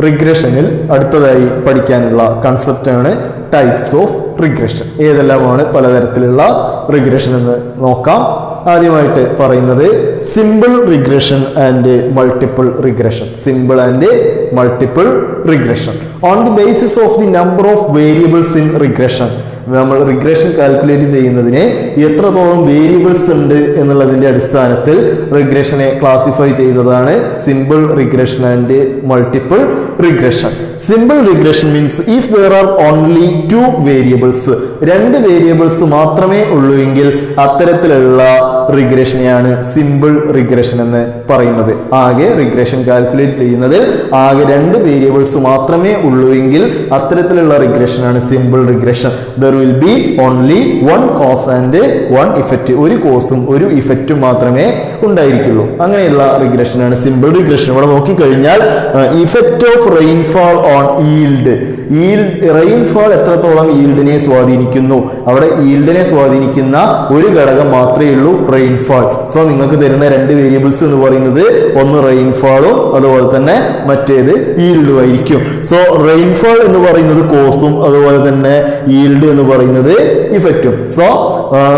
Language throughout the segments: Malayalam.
റിഗ്രഷനിൽ അടുത്തതായി പഠിക്കാനുള്ള കൺസെപ്റ്റാണ് ടൈപ്സ് ഓഫ് റിഗ്രഷൻ. ഏതെല്ലാമാണ് പലതരത്തിലുള്ള റിഗ്രഷൻ എന്ന് നോക്കാം. ആദ്യമായിട്ട് പറയുന്നത് simple regression and multiple regression. Simple and multiple regression on the basis of the number of variables in regression. നമ്മൾ റിഗ്രഷൻ കാൽക്കുലേറ്റ് ചെയ്യുന്നതിന് എത്രത്തോളം വേരിയബിൾസ് ഉണ്ട് എന്നുള്ളതിന്റെ അടിസ്ഥാനത്തിൽ റിഗ്രഷനെ ക്ലാസിഫൈ ചെയ്തതാണ് simple regression and multiple regression. Simple regression means if there are only two variables, രണ്ട് വേരിയബിൾസ് മാത്രമേ ഉള്ളൂ എങ്കിൽ അത്തരത്തിലുള്ള റിഗ്രഷനെയാണ് സിമ്പിൾ റിഗ്രഷൻ എന്ന് പറയുന്നത്. ആകെ റിഗ്രഷൻ കാൽക്കുലേറ്റ് ചെയ്യുന്നതിൽ ആകെ രണ്ട് വേരിയബിൾസ് മാത്രമേ ഉള്ളൂ എങ്കിൽ അത്തരത്തിലുള്ള റിഗ്രഷനാണ് simple regression. there will be only one cause and one effect. ഒരു കോസും ഒരു ഇഫക്റ്റും മാത്രമേ ഉണ്ടായിരിക്കുള്ളൂ. അങ്ങനെയുള്ള റിഗ്രഷനാണ് സിമ്പിൾ റിഗ്രഷൻ. ഇവിടെ നോക്കിക്കഴിഞ്ഞാൽ effect of rainfall on yield. Rainfall എത്രത്തോളം ഈൽഡിനെ സ്വാധീനിക്കുന്നു, അവിടെ ഈൽഡിനെ സ്വാധീനിക്കുന്ന ഒരു ഘടകം മാത്രമേ ഉള്ളൂ, റെയിൻഫാൾ. സോ നിങ്ങൾക്ക് തരുന്ന രണ്ട് വേരിയബിൾസ് എന്ന് പറയുന്നത് ഒന്ന് റെയിൻഫാളും അതുപോലെ തന്നെ മറ്റേത് ഈൽഡും ആയിരിക്കും. സോ റെയിൻഫാൾ എന്ന് പറയുന്നത് കോസും അതുപോലെ തന്നെ ഈൽഡ് എന്ന് പറയുന്നത് ഇഫക്റ്റും. സോ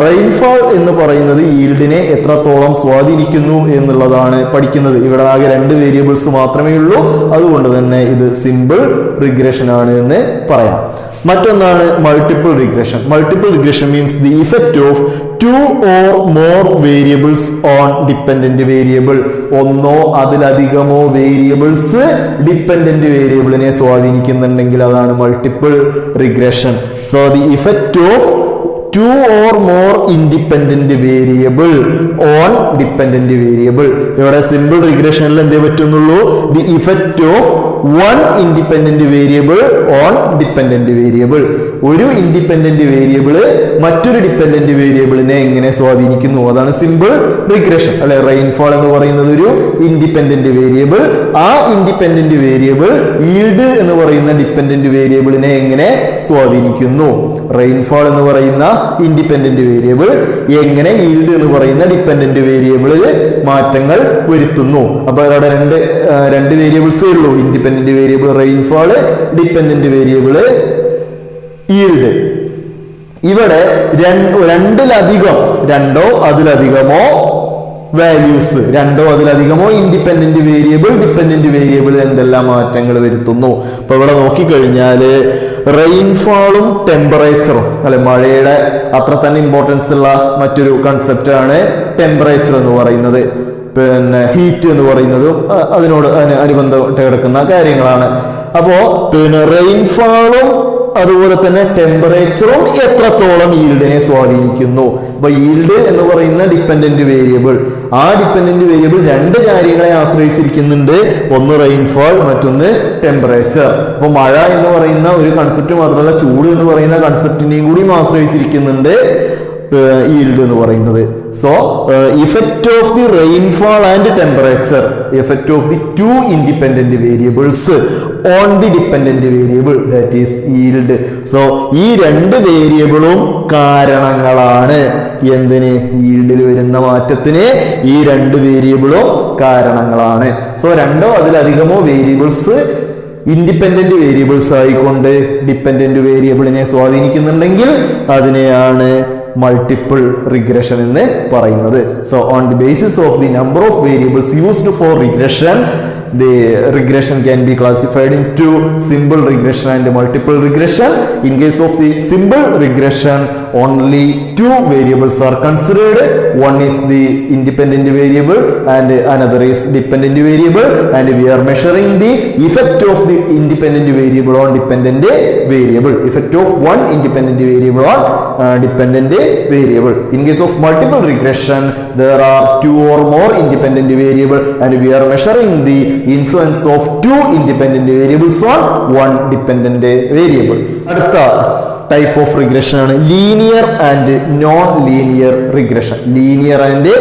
റെയിൻഫാൾ എന്ന് പറയുന്നത് ഈൽഡിനെ എത്രത്തോളം സ്വാധീനിക്കുന്നു എന്നുള്ളതാണ് പഠിക്കുന്നത്. ഇവിടെ ആകെ രണ്ട് വേരിയബിൾസ് മാത്രമേ ഉള്ളൂ, അതുകൊണ്ട് തന്നെ ഇത് സിമ്പിൾ റിഗ്രഷൻ ആണ് എന്ന് പറയാം. മറ്റൊന്നാണ് multiple regression. Multiple regression means the effect of two or more variables on dependent variable. ഒന്നോ അതിലധികമോ വേരിയബിൾസ് ഡിപ്പെൻഡന്റ് വേരിയബിളിനെ സ്വാധീനിക്കുന്നുണ്ടെങ്കിൽ അതാണ് multiple regression. So the effect of two or more independent variable on dependent variable. ഇവിടെ സിമ്പിൾ റിഗ്രഷനിൽ എന്തേ പറ്റുന്നുള്ളൂ, the effect of one independent variable on dependent variable. ഒരു ഇൻഡിപെൻഡന്റ് വേരിയബിള് മറ്റൊരു ഡിപ്പെൻഡന്റ് വേരിയബിളിനെ എങ്ങനെ സ്വാധീനിക്കുന്നു, അതാണ് സിമ്പിൾ റിഗ്രഷൻ അല്ലെ. റെയിൻഫാൾ എന്ന് പറയുന്നത് ഒരു ഇൻഡിപെൻഡന്റ് വേരിയബിൾ, ആ ഇൻഡിപെൻഡന്റ് വേരിയബിൾ ഈൽഡ് എന്ന് പറയുന്ന ഡിപ്പെൻഡന്റ് വേരിയബിളിനെ എങ്ങനെ സ്വാധീനിക്കുന്നു. റെയിൻഫാൾ എന്ന് പറയുന്ന ഇൻഡിപെൻഡന്റ് വേരിയബിൾ എങ്ങനെ ഈൽഡ് എന്ന് പറയുന്ന ഡിപ്പെൻഡന്റ് വേരിയബിളിൽ മാറ്റങ്ങൾ വരുത്തുന്നു. അപ്പൊ അവിടെ രണ്ട് വേരിയബിൾസേ ഉള്ളൂ, independent variable rainfall, dependent variable yield. ഇവിടെ രണ്ടിലധികം രണ്ടോ അതിലധികമോ വാല്യൂസ്, രണ്ടോ അതിലധികമോ ഇൻഡിപെൻഡന്റ് വേരിയബിൾ ഡിപ്പെൻഡന്റ് വേരിയബിൾ എന്തെല്ലാം മാറ്റങ്ങൾ വരുത്തുന്നു. അപ്പൊ ഇവിടെ നോക്കിക്കഴിഞ്ഞാല് റെയിൻഫാളും ടെമ്പറേച്ചറും അല്ലെ, മഴയുടെ അത്ര തന്നെ ഇമ്പോർട്ടൻസ് ഉള്ള മറ്റൊരു കൺസെപ്റ്റ് ആണ് ടെമ്പറേച്ചർ എന്ന് പറയുന്നത്. പിന്നെ ഹീറ്റ് എന്ന് പറയുന്നതും അതിനോട് അനുബന്ധപ്പെട്ട് കിടക്കുന്ന കാര്യങ്ങളാണ്. അപ്പോ പിന്നെ റെയിൻഫാളും അതുപോലെ തന്നെ ടെമ്പറേച്ചറും എത്രത്തോളം ഈൽഡിനെ സ്വാധീനിക്കുന്നു. അപ്പൊ ഈൽഡ് എന്ന് പറയുന്ന ഡിപ്പെൻഡന്റ് വേരിയബിൾ, ആ ഡിപ്പെൻഡന്റ് വേരിയബിൾ രണ്ട് കാര്യങ്ങളെ ആശ്രയിച്ചിരിക്കുന്നുണ്ട്, ഒന്ന് റെയിൻഫാൾ മറ്റൊന്ന് ടെമ്പറേച്ചർ. അപ്പൊ മഴ എന്ന് പറയുന്ന ഒരു കൺസെപ്റ്റ് മാത്രമല്ല, ചൂട് എന്ന് പറയുന്ന കൺസെപ്റ്റിനെയും കൂടി ആശ്രയിച്ചിരിക്കുന്നുണ്ട് ഈൽഡ് എന്ന് പറയുന്നത്. So effect of the rainfall and temperature, effect of the two independent variables on the dependent variable that is yield. So ഈ രണ്ട് വേരിയബിളും കാരണങ്ങളാണ് എന്തിന്, ഈൽഡിൽ വരുന്ന മാറ്റത്തിന് ഈ രണ്ട് വേരിയബിളും കാരണങ്ങളാണ്. സോ രണ്ടോ അതിലധികമോ വേരിയബിൾസ് ഇൻഡിപെൻഡന്റ് വേരിയബിൾസ് ആയിക്കൊണ്ട് ഡിപ്പെൻഡന്റ് വേരിയബിളിനെ സ്വാധീനിക്കുന്നുണ്ടെങ്കിൽ അതിനെയാണ് മൾട്ടിപ്പിൾ റിഗ്രഷൻ എന്ന് പറയുന്നത്. So on the basis of the number of variables used for regression, the regression can be classified into simple regression and multiple regression. In case of the simple regression, only two variables are considered. One is the independent variable and another is dependent variable, and we are measuring the effect of the independent variable on dependent variable, effect of one independent variable on dependent variable. In case of multiple regression, there are two or more independent variable and we are measuring the influence of two independent variables on one dependent variable. അടുത്ത ടൈപ്പ് ഓഫ് റിഗ്രഷൻ ആണ് linear and non linear regression. Linear and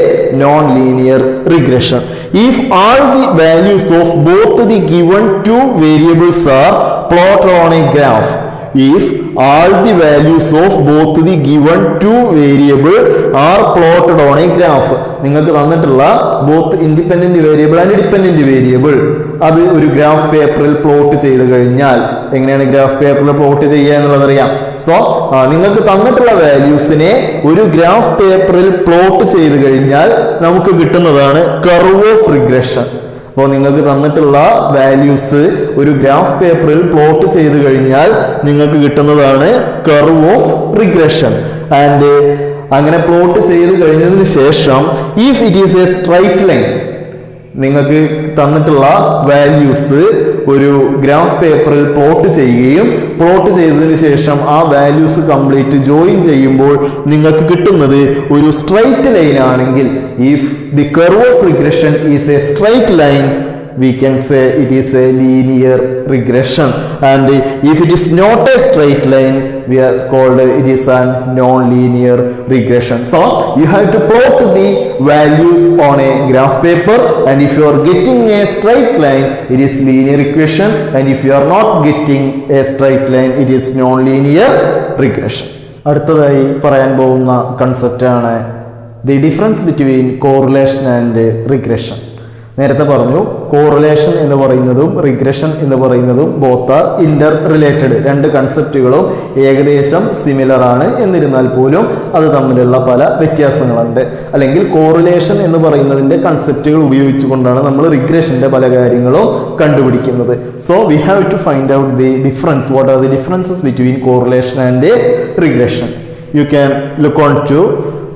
non linear regression. If all the values of both the given two variables are plotted on a graph, if all the values of both the given two variable are plotted on a graph. നിങ്ങൾക്ക് തന്നിട്ടുള്ള both independent variable and dependent variable അത് ഒരു ഗ്രാഫ് പേപ്പറിൽ പ്ലോട്ട് ചെയ്ത് കഴിഞ്ഞാൽ എങ്ങനെയാണ് ഗ്രാഫ് പേപ്പറിൽ പ്ലോട്ട് ചെയ്യുക എന്നുള്ളത് അറിയാം. സോ നിങ്ങൾക്ക് തന്നിട്ടുള്ള വാല്യൂസിനെ ഒരു ഗ്രാഫ് പേപ്പറിൽ പ്ലോട്ട് ചെയ്ത് കഴിഞ്ഞാൽ നമുക്ക് കിട്ടുന്നതാണ് കർവ് ഓഫ് റിഗ്രഷൻ. അപ്പോൾ നിങ്ങൾക്ക് തന്നിട്ടുള്ള വാല്യൂസ് ഒരു ഗ്രാഫ് പേപ്പറിൽ പ്ലോട്ട് ചെയ്ത് കഴിഞ്ഞാൽ നിങ്ങൾക്ക് കിട്ടുന്നതാണ് കർവ് ഓഫ് റിഗ്രഷൻ. ആൻഡ് അങ്ങനെ പ്ലോട്ട് ചെയ്ത് കഴിഞ്ഞതിന് ശേഷം if it is A straight line, നിങ്ങൾക്ക് തന്നിട്ടുള്ള വാല്യൂസ് ഒരു ഗ്രാഫ് പേപ്പറിൽ പ്ലോട്ട് ചെയ്യുകയും പ്ലോട്ട് ചെയ്തതിന് ശേഷം ആ വാല്യൂസ് കംപ്ലീറ്റ് ജോയിൻ ചെയ്യുമ്പോൾ നിങ്ങൾക്ക് കിട്ടുന്നത് ഒരു സ്ട്രൈറ്റ് ലൈൻ ആണെങ്കിൽ, if the curve of regression is A straight line, we can say it is a linear regression. And if it is not a straight line, we are called it is a non-linear regression. So you have to plot the values on a graph paper, and if you are getting a straight line, it is linear equation, and if you are not getting a straight line, it is non-linear regression. അടുത്തതായി പറയാൻ പോകുന്ന കൺസെപ്റ്റ് ആണ് the difference between correlation and regression. നേരത്തെ പറഞ്ഞു കോറിലേഷൻ എന്ന് പറയുന്നതും റിഗ്രഷൻ എന്ന് പറയുന്നതും ബോത്ത് ആർ ഇന്റർ റിലേറ്റഡ്. രണ്ട് കൺസെപ്റ്റുകളും ഏകദേശം സിമിലർ ആണ്, എന്നിരുന്നാൽ പോലും അത് തമ്മിലുള്ള പല വ്യത്യാസങ്ങളുണ്ട്. അല്ലെങ്കിൽ കോറിലേഷൻ എന്ന് പറയുന്നതിന്റെ കൺസെപ്റ്റുകൾ ഉപയോഗിച്ചുകൊണ്ടാണ് നമ്മൾ റിഗ്രഷന്റെ പല കാര്യങ്ങളും കണ്ടുപിടിക്കുന്നത്. So we have to find out the difference. What are the differences between correlation and regression? You can look on to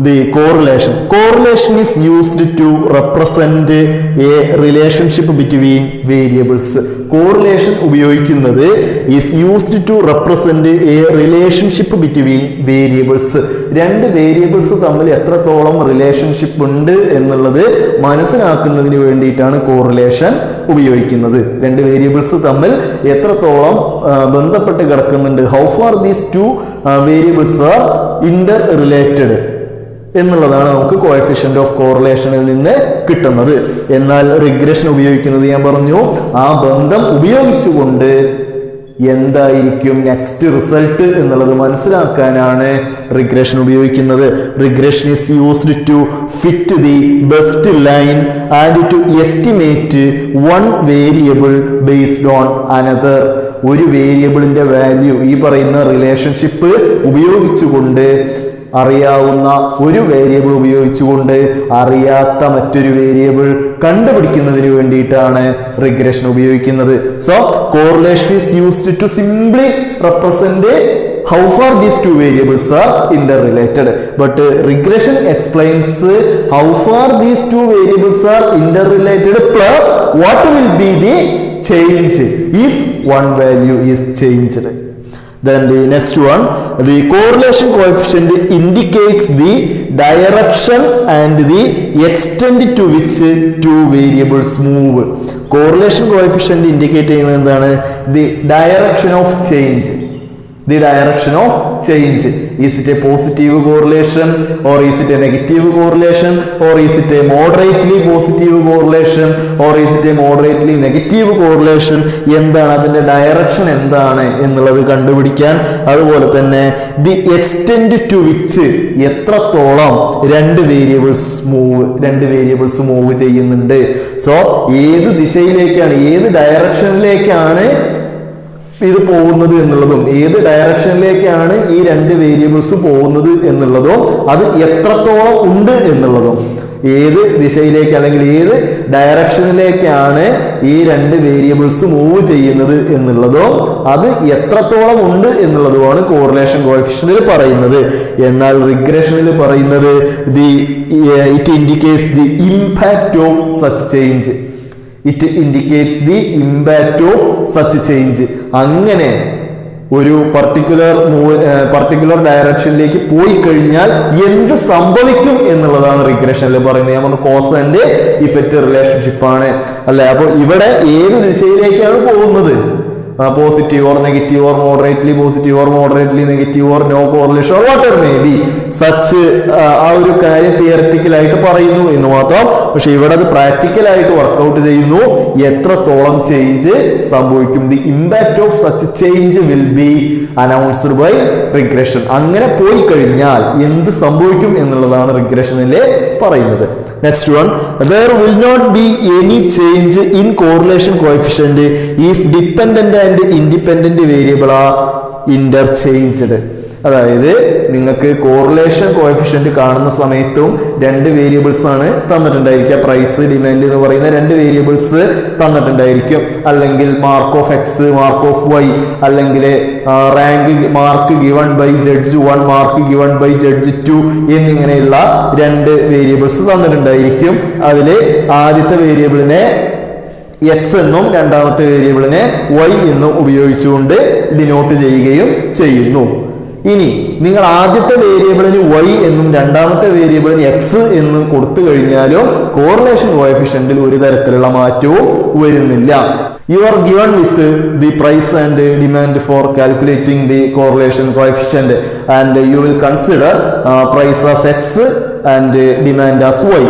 the correlation. Correlation is used to represent a relationship between variables. Correlation ഉപയോഗിക്കുന്നത് is used to represent a relationship between variables. രണ്ട് വേരിയബിൾസ് തമ്മിൽ എത്രത്തോളം റിലേഷൻഷിപ്പ് ഉണ്ട് എന്നുള്ളത് മനസ്സിലാക്കുന്നതിന് വേണ്ടിയിട്ടാണ് കോറിലേഷൻ ഉപയോഗിക്കുന്നത്. രണ്ട് വേരിയബിൾസ് തമ്മിൽ എത്രത്തോളം ബന്ധപ്പെട്ട് കിടക്കുന്നുണ്ട്, how far these two variables are interrelated എന്നുള്ളതാണ് നമുക്ക് കോഎഫിഷ്യന്റ് ഓഫ് കോറിലേഷനിൽ നിന്ന് കിട്ടുന്നത്. എന്നാൽ റിഗ്രഷൻ ഉപയോഗിക്കുന്നത് ഞാൻ പറഞ്ഞു ആ ബന്ധം ഉപയോഗിച്ചുകൊണ്ട് എന്തായിരിക്കും നെക്സ്റ്റ് റിസൾട്ട് എന്നുള്ളത് മനസ്സിലാക്കാനാണ് റിഗ്രഷൻ ഉപയോഗിക്കുന്നത്. Regression is used to fit the best line and to estimate one variable based on another. ഒരു വേരിയബിളിന്റെ വാല്യൂ ഈ പറയുന്ന റിലേഷൻഷിപ്പ് ഉപയോഗിച്ചുകൊണ്ട്, അറിയാവുന്ന ഒരു വേരിയബിൾ ഉപയോഗിച്ചുകൊണ്ട് അറിയാത്ത മറ്റൊരു വേരിയബിൾ കണ്ടുപിടിക്കുന്നതിന് വേണ്ടിയിട്ടാണ് റിഗ്രഷൻ ഉപയോഗിക്കുന്നത്. So correlation is used to simply represent how far these two variables are interrelated, but regression explains how far these two variables are interrelated plus what will be the change if one value is changed. Then the next one, the correlation coefficient indicates the direction and the extent to which two variables move. Correlation coefficient indicate ചെയ്യുന്നത് എന്താണ്? The direction of change. The direction of change. Is it a positive correlation or is it a negative correlation or is it a moderately positive correlation or is it a moderately negative correlation? എന്താണ് അതിന്റെ ഡയറക്ഷൻ എന്താണ് എന്നുള്ളത് കണ്ടുപിടിക്കാൻ, അതുപോലെ തന്നെ the extent to which എത്രത്തോളം രണ്ട് വേരിയബിൾസ് മൂവ് ചെയ്യുന്നുണ്ട്. സോ ഏത് ദിശയിലേക്കാണ്, ഏത് ഡയറക്ഷനിലേക്കാണ് ഇത് പോകുന്നത് എന്നുള്ളതും, ഏത് ഡയറക്ഷനിലേക്കാണ് ഈ രണ്ട് വേരിയബിൾസ് പോകുന്നത് എന്നുള്ളതും, അത് എത്രത്തോളം ഉണ്ട് എന്നുള്ളതും, ഏത് ദിശയിലേക്ക് അല്ലെങ്കിൽ ഏത് ഡയറക്ഷനിലേക്കാണ് ഈ രണ്ട് വേരിയബിൾസ് മൂവ് ചെയ്യുന്നത് എന്നുള്ളതും അത് എത്രത്തോളം ഉണ്ട് എന്നുള്ളതുമാണ് കോറിലേഷൻ കോഎഫിഷ്യന്റിൽ പറയുന്നത്. എന്നാൽ റിഗ്രഷനിൽ പറയുന്നത് it indicates the impact of such change. It indicates the impact of such change. അങ്ങനെ ഒരു പർട്ടിക്കുലർ ഡയറക്ഷനിലേക്ക് പോയി കഴിഞ്ഞാൽ എന്ത് സംഭവിക്കും എന്നുള്ളതാണ് റിഗ്രഷനിൽ പറയുന്നത്. ഞാൻ പറഞ്ഞു കോസ് ആൻഡ് ഇഫക്റ്റ് റിലേഷൻഷിപ്പ് ആണ് അല്ലെ. അപ്പോൾ ഇവിടെ ഏത് ദിശയിലേക്കാണ് പോകുന്നത്, positive or negative or moderately positive or moderately negative or no correlation or whatever may be such ആ ഒരു കാര്യം തിയററ്റിക്കലായിട്ട് പറയുന്നു എന്ന് മാത്രം. പക്ഷെ ഇവിടെ അത് പ്രാക്ടിക്കലായിട്ട് വർക്ക്ഔട്ട് ചെയ്യുന്നു. എത്രത്തോളം ചേഞ്ച് സംഭവിക്കും, the impact of such change will be announced by regression. അങ്ങനെ പോയി കഴിഞ്ഞാൽ എന്ത് സംഭവിക്കും എന്നുള്ളതാണ് റിഗ്രഷനിലെ പറയുന്നത്. Next one, there will not be any change in correlation coefficient if dependent and independent variable are interchanged. അതായത് നിങ്ങൾക്ക് കോറിലേഷൻ കോഎഫിഷ്യന്റ് കാണുന്ന സമയത്തും രണ്ട് വേരിയബിൾസ് ആണ് തന്നിട്ടുണ്ടായിരിക്കുക. പ്രൈസ്, ഡിമാൻഡ് എന്ന് പറയുന്ന രണ്ട് വേരിയബിൾസ് തന്നിട്ടുണ്ടായിരിക്കും. അല്ലെങ്കിൽ mark of X, mark of Y, അല്ലെങ്കിൽ rank mark given by judge 1, mark given by judge 2 എന്നിങ്ങനെയുള്ള രണ്ട് വേരിയബിൾസ് തന്നിട്ടുണ്ടായിരിക്കും. അതിൽ ആദ്യത്തെ വേരിയബിളിനെ എക്സ് എന്നും രണ്ടാമത്തെ വേരിയബിളിനെ വൈ എന്നും ഉപയോഗിച്ചുകൊണ്ട് ഡിനോട്ട് ചെയ്യുകയും ചെയ്യുന്നു. ഇനി നിങ്ങൾ ആദ്യത്തെ വേരിയബിളിന് വൈ എന്നും രണ്ടാമത്തെ വേരിയബിളിന് എക്സ് എന്നും കൊടുത്തു കഴിഞ്ഞാലും കോറിലേഷൻ കോഎഫിഷ്യന്റിൽ ഒരു തരത്തിലുള്ള മാറ്റവും വരുന്നില്ല. You are given with the price and demand for calculating the correlation coefficient and you will consider price as X and demand as Y.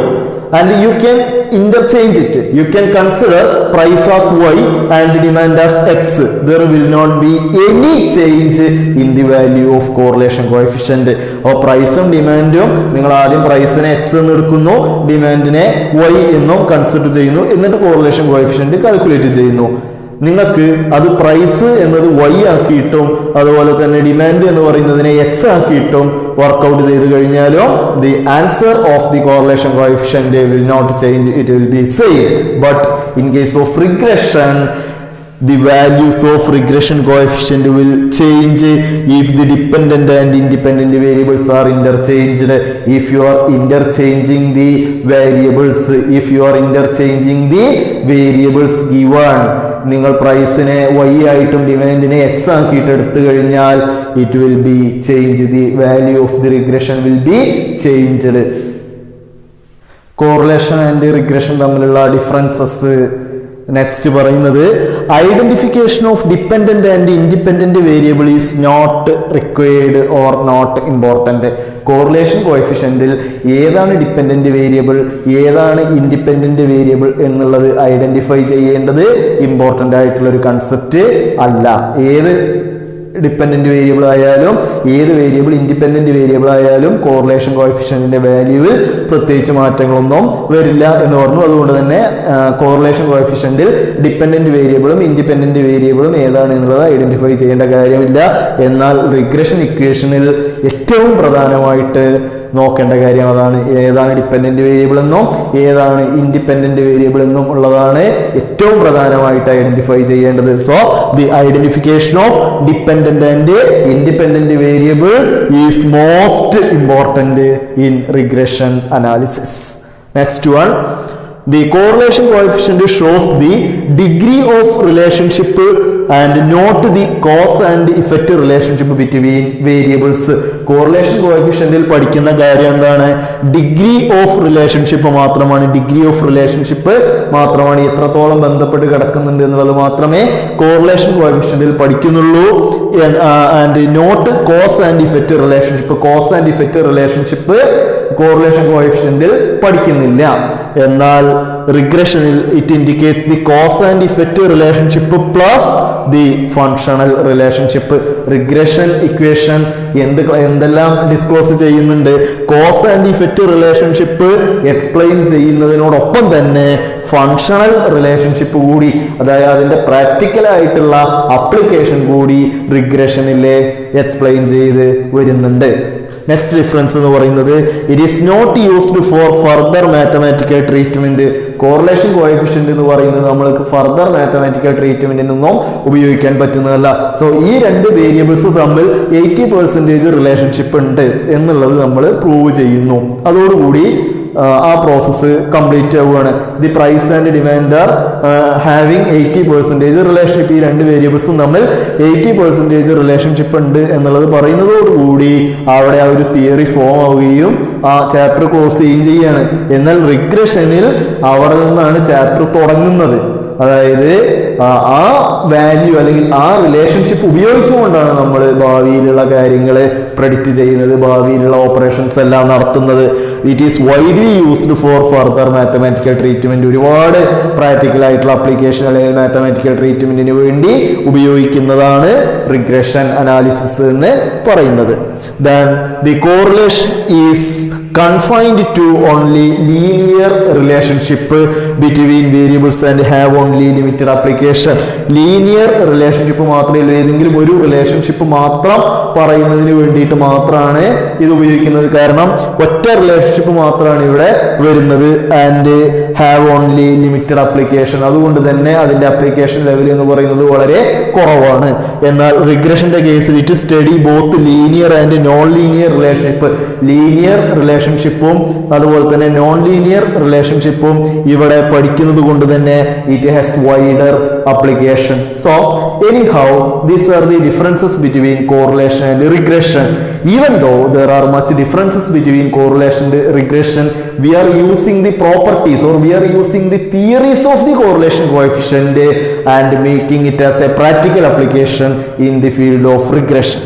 And you can interchange it. You can consider price as y and demand as x. There will not be any change in the value of correlation coefficient. അപ്പോൾ പ്രൈസും ഡിമാൻഡും നിങ്ങൾ ആദ്യം പ്രൈസിനെ എക്സ് എന്ന് എടുക്കുന്നു, ഡിമാൻഡിനെ വൈ എന്നും കൺസിഡർ ചെയ്യുന്നു, എന്നിട്ട് കോറിലേഷൻ കോഎഫിഷ്യന്റ് കാൽക്കുലേറ്റ് ചെയ്യുന്നു. നിങ്ങൾക്ക് അത് പ്രൈസ് എന്നത് വൈ ആക്കിയിട്ടും അതുപോലെ തന്നെ ഡിമാൻഡ് എന്ന് പറയുന്നതിനെ എക്സ് ആക്കിയിട്ടും വർക്ക്ഔട്ട് ചെയ്ത് കഴിഞ്ഞാലോ the answer of the correlation coefficient will not change, it will be same. But in case of regression, the values of regression coefficient will change if the dependent and independent variables are interchanged. If you are interchanging the variables, if you are interchanging the variables given, നിങ്ങൾ പ്രൈസിനെ വൈ ആയിട്ടും ഡിമാൻഡിനെ എക്സ് ആക്കിയിട്ട് എടുത്തു കഴിഞ്ഞാൽ it will be change, the value of the regression will be changed. Correlation and regression തമ്മിലുള്ള ഡിഫറൻസസ് നെക്സ്റ്റ് പറയുന്നത്, identification of dependent and independent variable is not required or not important. Correlation കോഎഫിഷ്യന്റിൽ ഏതാണ് ഡിപ്പെൻഡന്റ് വേരിയബിൾ, ഏതാണ് ഇൻഡിപെൻഡന്റ് വേരിയബിൾ എന്നുള്ളത് ഐഡന്റിഫൈ ചെയ്യേണ്ടത് ഇമ്പോർട്ടന്റ് ആയിട്ടുള്ള ഒരു കൺസെപ്റ്റ് അല്ല. ഏത് ഡിപ്പെൻഡന്റ് വേരിയബിൾ ആയാലും ഏത് വേരിയബിൾ ഇൻഡിപെൻഡന്റ് വേരിയബിൾ ആയാലും കോറിലേഷൻ കോഎഫിഷ്യന്റിന്റെ വാല്യൂവിൽ പ്രത്യേകിച്ച് മാറ്റങ്ങളൊന്നും വരില്ല എന്ന് പറഞ്ഞു. അതുകൊണ്ട് തന്നെ കോറിലേഷൻ കോഎഫിഷ്യന്റിൽ ഡിപ്പെൻഡന്റ് വേരിയബിളും ഇൻഡിപെൻഡന്റ് വേരിയബിളും ഏതാണ് എന്നുള്ളത് ഐഡന്റിഫൈ ചെയ്യേണ്ട കാര്യമില്ല. എന്നാൽ റിഗ്രഷൻ ഇക്വേഷനിൽ ഏറ്റവും പ്രധാനമായിട്ട് നോക്കേണ്ട കാര്യം അതാണ്, ഏതാണ് ഡിപ്പെൻഡന്റ് വേരിയബിൾ എന്നും ഏതാണ് ഇൻഡിപെൻഡന്റ് വേരിയബിൾ എന്നും ഉള്ളതാണ് ഏറ്റവും പ്രധാനമായിട്ട് ഐഡന്റിഫൈ ചെയ്യേണ്ടത്. So the identification of dependent and independent variable is most important in regression analysis. Next one, the correlation coefficient shows the degree of relationship and not the cause and effect relationship between variables. correlation coefficient il പഠിക്കുന്ന കാര്യം എന്താണ്, ഡിഗ്രി ഓഫ് റിലേഷൻഷിപ്പ് മാത്രമാണ്. ഡിഗ്രി ഓഫ് റിലേഷൻഷിപ്പ് മാത്രമാണ്, എത്രത്തോളം ബന്ധപ്പെട്ട് കിടക്കുന്നുണ്ട് എന്നുള്ളത് മാത്രമേ കോറിലേഷൻ കോഎഫിഷ്യന്റിൽ പഠിക്കുന്നുള്ളൂ. And not cause and effect relationship. Cause and effect relationship correlation കോഎഫിഷ്യന്റിൽ പഠിക്കുന്നില്ല. എന്നാൽ റിഗ്രഷനിൽ it indicates the cause and effect relationship plus the functional relationship. Regression equation എന്തെല്ലാം ഡിസ്ക്ലോസ് ചെയ്യുന്നുണ്ട്, cause and effect relationship explain ചെയ്യുന്നതിനോടൊപ്പം തന്നെ ഫങ്ഷണൽ റിലേഷൻഷിപ്പ് കൂടി, അതായത് അതിന്റെ പ്രാക്ടിക്കൽ ആയിട്ടുള്ള അപ്ലിക്കേഷൻ കൂടി റിഗ്രഷനിലെ എക്സ്പ്ലെയിൻ ചെയ്ത് വരുന്നുണ്ട്. നെക്സ്റ്റ് ഡിഫറൻസ് എന്ന് പറയുന്നത്, it is not used for further mathematical treatment. Correlation coefficient എന്ന് പറയുന്നത് നമ്മൾക്ക് ഫർദർ മാത്തമാറ്റിക്കൽ ട്രീറ്റ്മെന്റിനൊന്നും ഉപയോഗിക്കാൻ പറ്റുന്നതല്ല. സോ ഈ രണ്ട് വേരിയബിൾസ് തമ്മിൽ 80% റിലേഷൻഷിപ്പ് ഉണ്ട് എന്നുള്ളത് നമ്മൾ പ്രൂവ് ചെയ്യുന്നു. അതോടുകൂടി ആ പ്രോസസ്സ് കംപ്ലീറ്റ് ആവുകയാണ്. The price and demand are having 80% relationship. ഈ രണ്ട് വേരിയബിൾസും തമ്മിൽ 80% റിലേഷൻഷിപ്പ് ഉണ്ട് എന്നുള്ളത് പറയുന്നതോടുകൂടി അവിടെ ആ ഒരു തിയറി ഫോം ആവുകയും ആ ചാപ്റ്റർ ക്ലോസ് ചെയ്യുകയും ചെയ്യാണ്. എന്നാൽ റിഗ്രഷനിൽ അവിടെ നിന്നാണ് ചാപ്റ്റർ തുടങ്ങുന്നത്. അതായത് ആ വാല്യൂ അല്ലെങ്കിൽ ആ റിലേഷൻഷിപ്പ് ഉപയോഗിച്ചുകൊണ്ടാണ് നമ്മൾ ഭാവിയിലുള്ള കാര്യങ്ങൾ പ്രെഡിക്റ്റ് ചെയ്യുന്നത്, ഭാവിയിലുള്ള ഓപ്പറേഷൻസ് എല്ലാം നടത്തുന്നത്. It is widely used for further mathematical treatment. ഒരുപാട് പ്രാക്ടിക്കൽ ആയിട്ടുള്ള അപ്ലിക്കേഷൻ അല്ലെങ്കിൽ മാത്തമാറ്റിക്കൽ ട്രീറ്റ്മെന്റിന് വേണ്ടി ഉപയോഗിക്കുന്നതാണ് റിഗ്രഷൻ അനാലിസിസ് എന്ന് പറയുന്നത്. Then the correlation is confined to only linear relationship between variables and have only limited application. Linear relationship മാത്രമേ ഉള്ളൂ, ഏതെങ്കിലും ഒരു റിലേഷൻഷിപ്പ് മാത്രം പറയുന്നതിന് വേണ്ടിയിട്ട് മാത്രമാണ് ഇത് ഉപയോഗിക്കുന്നത്. കാരണം ഒറ്റ റിലേഷൻഷിപ്പ് മാത്രമാണ് ഇവിടെ വരുന്നത്. And have only limited application. അതുകൊണ്ട് തന്നെ അതിന്റെ ആപ്ലിക്കേഷൻ ലെവൽ എന്ന് പറയുന്നത് വളരെ കുറവാണ്. എന്നാൽ റിഗ്രഷന്റെ കേസിൽ it study both linear and non linear relationship. Linear റിലേഷൻഷിപ്പും അതുപോലെ തന്നെ നോൺ ലീനിയർ റിലേഷൻഷിപ്പും ഇവിടെ പഠിക്കുന്നത് കൊണ്ട് തന്നെ it has wider application. So anyhow, these are the differences between correlation and regression. Even though there are much differences between correlation and regression, we are using the properties or we are using the theories of the correlation coefficient and making it as a practical application in the field of regression.